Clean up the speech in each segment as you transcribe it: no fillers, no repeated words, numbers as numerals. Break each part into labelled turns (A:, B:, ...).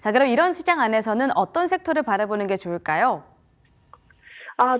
A: 자, 그럼 이런 시장 안에서는 어떤 섹터를 바라보는 게 좋을까요?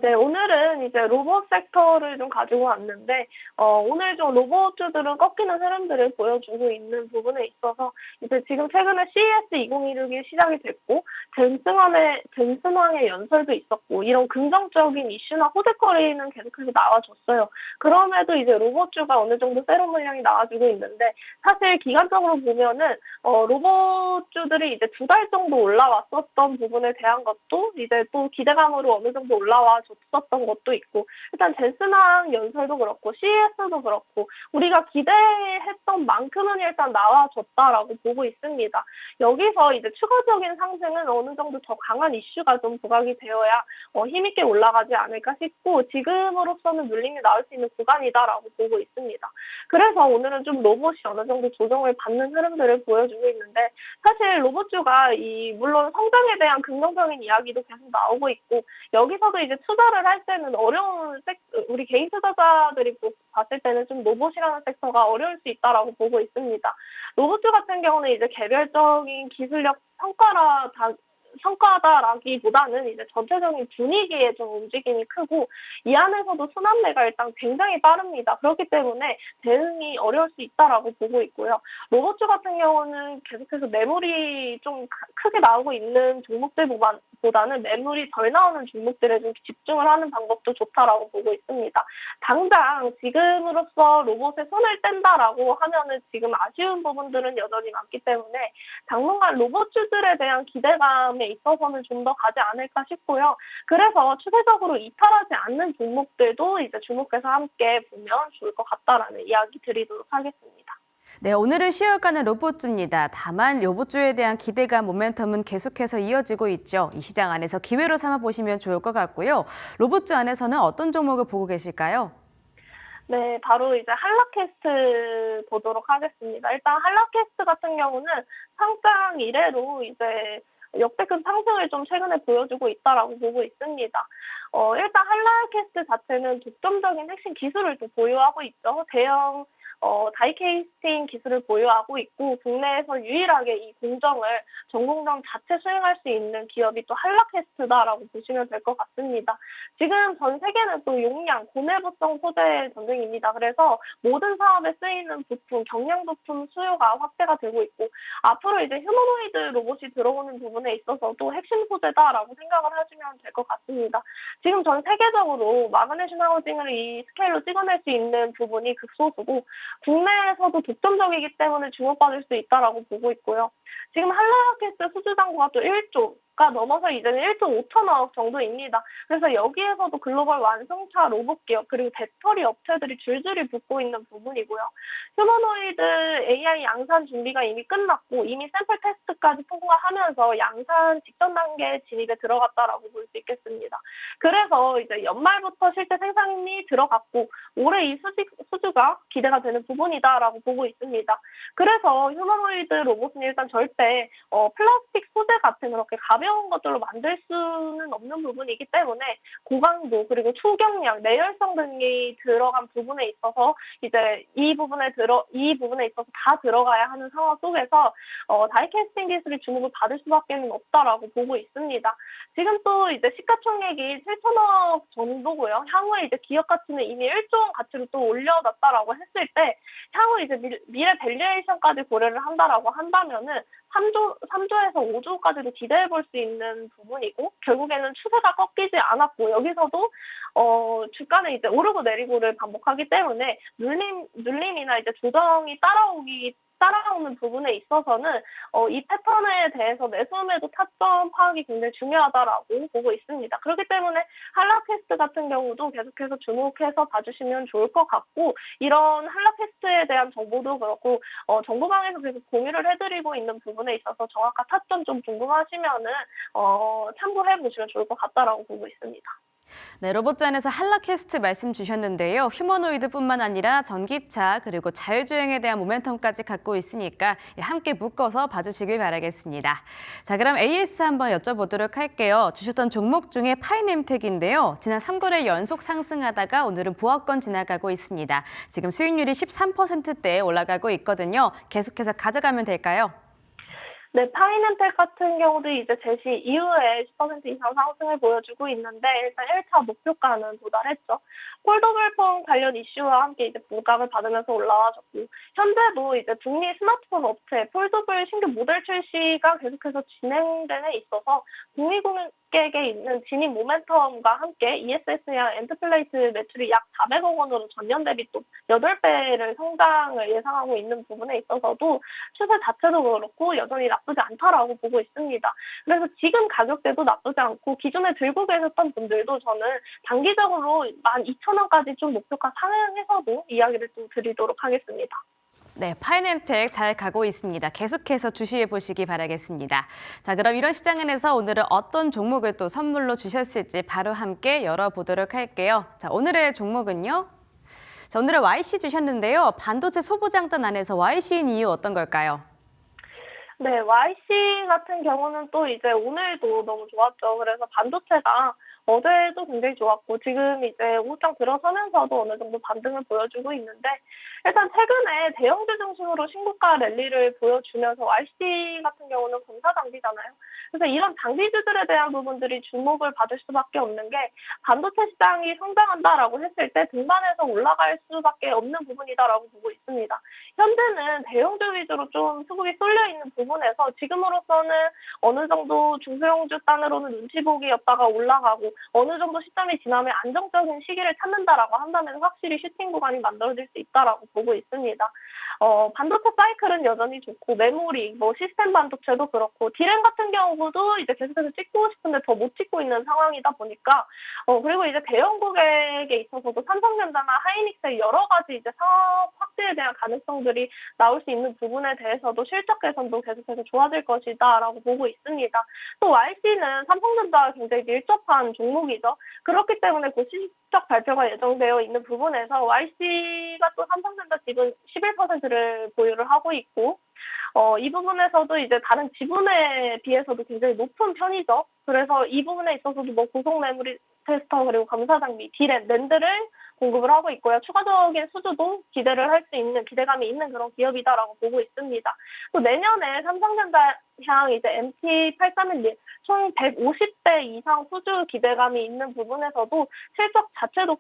B: 네. 오늘은 이제 로봇 섹터를 좀 가지고 왔는데, 오늘 좀 로봇주들은 꺾이는 흐름들을 보여주고 있는 부분에 있어서, 이제 지금 최근에 CES 2026이 시작이 됐고, 젠슨왕의 연설도 있었고, 이런 긍정적인 이슈나 호재거리는 계속해서 나와줬어요. 그럼에도 이제 로봇주가 어느 정도 세로 물량이 나와주고 있는데, 사실 기간적으로 보면은, 로봇주들이 이제 2달 정도 올라왔었던 부분에 대한 것도 이제 또 기대감으로 어느 정도 올라와 줬었던 것도 있고, 일단 젠슨왕 연설도 그렇고 CES도 그렇고 우리가 기대했던 만큼은 일단 나와줬다라고 보고 있습니다. 여기서 이제 추가적인 상승은 어느 정도 더 강한 이슈가 좀 부각이 되어야 힘있게 올라가지 않을까 싶고, 지금으로서는 눌림이 나올 수 있는 구간이다라고 보고 있습니다. 그래서 오늘은 좀 로봇이 어느 정도 조정을 받는 흐름들을 보여주고 있는데, 사실 로봇주가 물론 성장에 대한 긍정적인 이야기도 계속 나오고 있고, 여기서도 이제 투자를 할 때는 우리 개인 투자자들이 봤을 때는 좀 로봇이라는 섹터가 어려울 수 있다라고 보고 있습니다. 로봇주 같은 경우는 이제 개별적인 기술력 성과다라기보다는 이제 전체적인 분위기에 좀 움직임이 크고, 이 안에서도 순환매가 일단 굉장히 빠릅니다. 그렇기 때문에 대응이 어려울 수 있다라고 보고 있고요. 로봇주 같은 경우는 계속해서 매물이 좀 크게 나오고 있는 종목들보다는 매물이 덜 나오는 종목들에 좀 집중을 하는 방법도 좋다라고 보고 있습니다. 당장 지금으로서 로봇에 손을 뗀다라고 하면은 지금 아쉬운 부분들은 여전히 많기 때문에 당분간 로봇주들에 대한 기대감에 있어서는 좀 더 가지 않을까 싶고요. 그래서 추세적으로 이탈하지 않는 종목들도 이제 주목해서 함께 보면 좋을 것 같다라는 이야기 드리도록 하겠습니다.
A: 네, 오늘은 쉬어가는 로봇주입니다. 다만 로봇주에 대한 기대감, 모멘텀은 계속해서 이어지고 있죠. 이 시장 안에서 기회로 삼아 보시면 좋을 것 같고요. 로봇주 안에서는 어떤 종목을 보고 계실까요?
B: 네, 바로 이제 한라캐스트 보도록 하겠습니다. 일단 한라캐스트 같은 경우는 상장 이래로 이제 역대급 상승을 좀 최근에 보여주고 있다라고 보고 있습니다. 일단 한라캐스트 자체는 독점적인 핵심 기술을 또 보유하고 있죠. 대형 다이캐스팅 기술을 보유하고 있고, 국내에서 유일하게 이 전공정 자체 수행할 수 있는 기업이 또 한라캐스트다라고 보시면 될 것 같습니다. 지금 전 세계는 또 용량, 고내부성 소재 전쟁입니다. 그래서 모든 사업에 쓰이는 부품, 경량 부품 수요가 확대가 되고 있고, 앞으로 이제 휴머노이드 로봇이 들어오는 부분에 있어서도 핵심 소재다라고 생각을 하시면 될 것 같습니다. 지금 전 세계적으로 마그네슘 하우징을 이 스케일로 찍어낼 수 있는 부분이 극소수고, 국내에서도 독점적이기 때문에 주목받을 수 있다라고 보고 있고요. 지금 한라캐스트 수주 잔고가 또 1조가 넘어서 이제는 1조 5천억 정도입니다. 그래서 여기에서도 글로벌 완성차 로봇 기업 그리고 배터리 업체들이 줄줄이 붙고 있는 부분이고요. 휴머노이드 AI 양산 준비가 이미 끝났고, 이미 샘플 테스트까지 통과하면서 양산 직전 단계 진입에 들어갔다라고 볼 수 있겠습니다. 그래서 이제 연말부터 실제 생산이 들어갔고, 올해 이 수주가 기대가 되는 부분이다라고 보고 있습니다. 그래서 휴머노이드 로봇은 일단 절대 플라스틱 소재 같은 그렇게 가벼운 것들로 만들 수는 없는 부분이기 때문에 고강도 그리고 초경량, 내열성 등이 들어간 부분에 있어서 이제 이 부분에 있어서 다 들어가야 하는 상황 속에서 다이캐스팅 기술이 주목을 받을 수밖에는 없다라고 보고 있습니다. 지금 또 이제 시가총액이 7천억 정도고요. 향후에 이제 기업 가치는 이미 1조 원 가치로 또 올려놨다라고 했을 때, 향후 이제 미래 밸류에이션까지 고려를 한다라고 한다면은 3조에서 5조까지도 기대해 볼 수 있는 부분이고, 결국에는 추세가 꺾이지 않았고, 여기서도 주가는 이제 오르고 내리고를 반복하기 때문에 눌림이나 이제 조정이 따라오는 부분에 있어서는 이 패턴에 대해서 매수매도 타점 파악이 굉장히 중요하다라고 보고 있습니다. 그렇기 때문에 한라캐스트 같은 경우도 계속해서 주목해서 봐주시면 좋을 것 같고, 이런 한라캐스트에 대한 정보도 그렇고 정보방에서 계속 공유를 해드리고 있는 부분에 있어서 정확한 타점 좀 궁금하시면은 참고해 보시면 좋을 것 같다라고 보고 있습니다.
A: 네, 로봇주 안에서 한라캐스트 말씀 주셨는데요. 휴머노이드뿐만 아니라 전기차 그리고 자율주행에 대한 모멘텀까지 갖고 있으니까 함께 묶어서 봐주시길 바라겠습니다. 자, 그럼 AS 한번 여쭤보도록 할게요. 주셨던 종목 중에 파이nem텍인데요. 지난 3거래 연속 상승하다가 오늘은 보합권 지나가고 있습니다. 지금 수익률이 13%대에 올라가고 있거든요. 계속해서 가져가면 될까요?
B: 네, 파이낸텍 같은 경우도 이제 제시 이후에 10% 이상 상승을 보여주고 있는데 일단 1차 목표가는 도달했죠. 폴더블폰 관련 이슈와 함께 이제 부각을 받으면서 올라와줬고 현재도 이제 북미 스마트폰 업체 폴더블 신규 모델 출시가 계속해서 진행되는 데 있어서 북미 고객에 있는 진입 모멘텀과 함께 ESS랑 엔터플레이트 매출이 약 400억 원으로 전년 대비 또 8배를 성장을 예상하고 있는 부분에 있어서도 추세 자체도 그렇고 여전히 나쁘지 않다라고 보고 있습니다. 그래서 지금 가격대도 나쁘지 않고 기존에 들고 계셨던 분들도 저는 단기적으로 12,000원까지 좀 목표가 상향해서도 이야기를 좀 드리도록 하겠습니다.
A: 네, 파이낸텍 잘 가고 있습니다. 계속해서 주시해 보시기 바라겠습니다. 자, 그럼 이런 시장 안에서 오늘은 어떤 종목을 또 선물로 주셨을지 바로 함께 열어보도록 할게요. 자, 오늘의 종목은요. 자, 오늘은 YC 주셨는데요. 반도체 소부장단 안에서 YC인 이유 어떤 걸까요?
B: 네, YC 같은 경우는 또 이제 오늘도 너무 좋았죠. 그래서 반도체가 어제도 굉장히 좋았고 지금 이제 오후장 들어서면서도 어느 정도 반등을 보여주고 있는데 일단 최근에 대형주 중심으로 신고가 랠리를 보여주면서 YC 같은 경우는 공사 장비잖아요. 그래서 이런 장비주들에 대한 부분들이 주목을 받을 수밖에 없는 게 반도체 시장이 성장한다라고 했을 때 등반해서 올라갈 수밖에 없는 부분이다라고 보고 있습니다. 현재는 대형주 위주로 좀 수급이 쏠려 있는 부분에서 지금으로서는 어느 정도 중소형주 단으로는 눈치 보기였다가 올라가고 어느 정도 시점이 지나면 안정적인 시기를 찾는다라고 한다면 확실히 슈팅 구간이 만들어질 수 있다라고 보고 있습니다. 반도체 사이클은 여전히 좋고 메모리, 시스템 반도체도 그렇고 디램 같은 경우도 이제 계속해서 찍고 싶은데 더 못 찍고 있는 상황이다 보니까 그리고 이제 대형 고객에 있어서도 삼성전자나 하이닉스의 여러 가지 이제 사업 확대에 대한 가능성들이 나올 수 있는 부분에 대해서도 실적 개선도 계속해서 좋아질 것이다라고 보고 있습니다. 또 YC는 삼성전자와 굉장히 밀접한 종목이죠. 그렇기 때문에 곧 실적 발표가 예정되어 있는 부분에서 YC가 또 삼성전자 지분 11%를 보유를 하고 있고 이 부분에서도 이제 다른 지분에 비해서도 굉장히 높은 편이죠. 그래서 이 부분에 있어서도 고속 메모리 테스터 그리고 감사 장비, 디램, 낸드를 공급을 하고 있고요. 추가적인 수주도 기대를 할 수 있는 기대감이 있는 그런 기업이다라고 보고 있습니다. 또 내년에 삼성전자 향 이제 MT831 총 150대 이상 수주 기대감이 있는 부분에서도 실적 자체도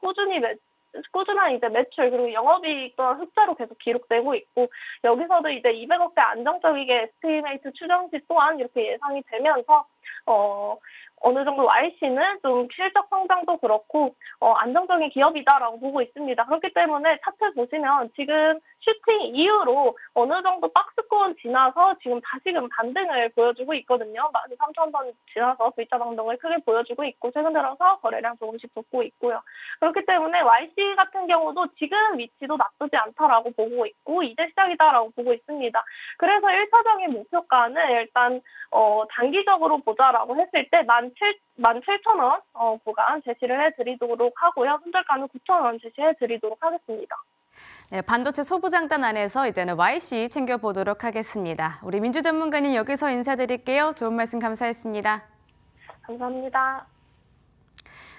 B: 꾸준한 이제 매출 그리고 영업이익 또한 흑자로 계속 기록되고 있고 여기서도 이제 200억대 안정적이게 에스티메이트 추정치 또한 이렇게 예상이 되면서 어느 정도 YC는 좀 실적 성장도 그렇고 안정적인 기업이다라고 보고 있습니다. 그렇기 때문에 차트 보시면 지금 슈팅 이후로 어느 정도 박스권 지나서 지금 다시금 반등을 보여주고 있거든요. 13,000번 지나서 V자 반등을 크게 보여주고 있고 최근 들어서 거래량 조금씩 돋고 있고요. 그렇기 때문에 YC 같은 경우도 지금 위치도 나쁘지 않다라고 보고 있고 이제 시작이다라고 보고 있습니다. 그래서 1차적인 목표가는 일단 단기적으로 보자라고 했을 때 17,000원 구간 제시를 해드리도록 하고요. 손절가는 9,000원 제시해드리도록 하겠습니다.
A: 네, 반도체 소부장단 안에서 이제는 YC 챙겨보도록 하겠습니다. 우리 민주 전문가님 여기서 인사드릴게요. 좋은 말씀 감사했습니다.
B: 감사합니다.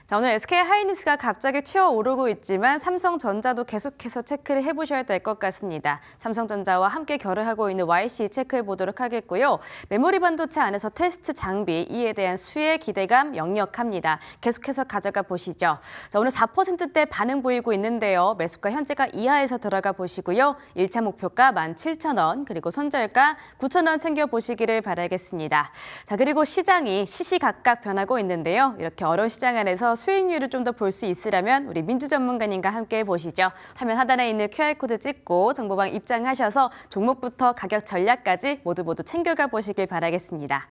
A: 자, 오늘 SK 하이닉스가 갑자기 튀어오르고 있지만 삼성전자도 계속해서 체크를 해보셔야 될 것 같습니다. 삼성전자와 함께 결을하고 있는 YC 체크해 보도록 하겠고요. 메모리 반도체 안에서 테스트 장비 이에 대한 수혜 기대감 역력합니다. 계속해서 가져가 보시죠. 자, 오늘 4%대 반응 보이고 있는데요. 매수가 현재가 이하에서 들어가 보시고요. 1차 목표가 17,000원 그리고 손절가 9,000원 챙겨보시기를 바라겠습니다. 자, 그리고 시장이 시시각각 변하고 있는데요. 이렇게 어려운 시장 안에서 수익률을 좀 더 볼 수 있으려면 우리 민주 전문가님과 함께 보시죠. 화면 하단에 있는 QR코드 찍고 정보방 입장하셔서 종목부터 가격 전략까지 모두 챙겨가 보시길 바라겠습니다.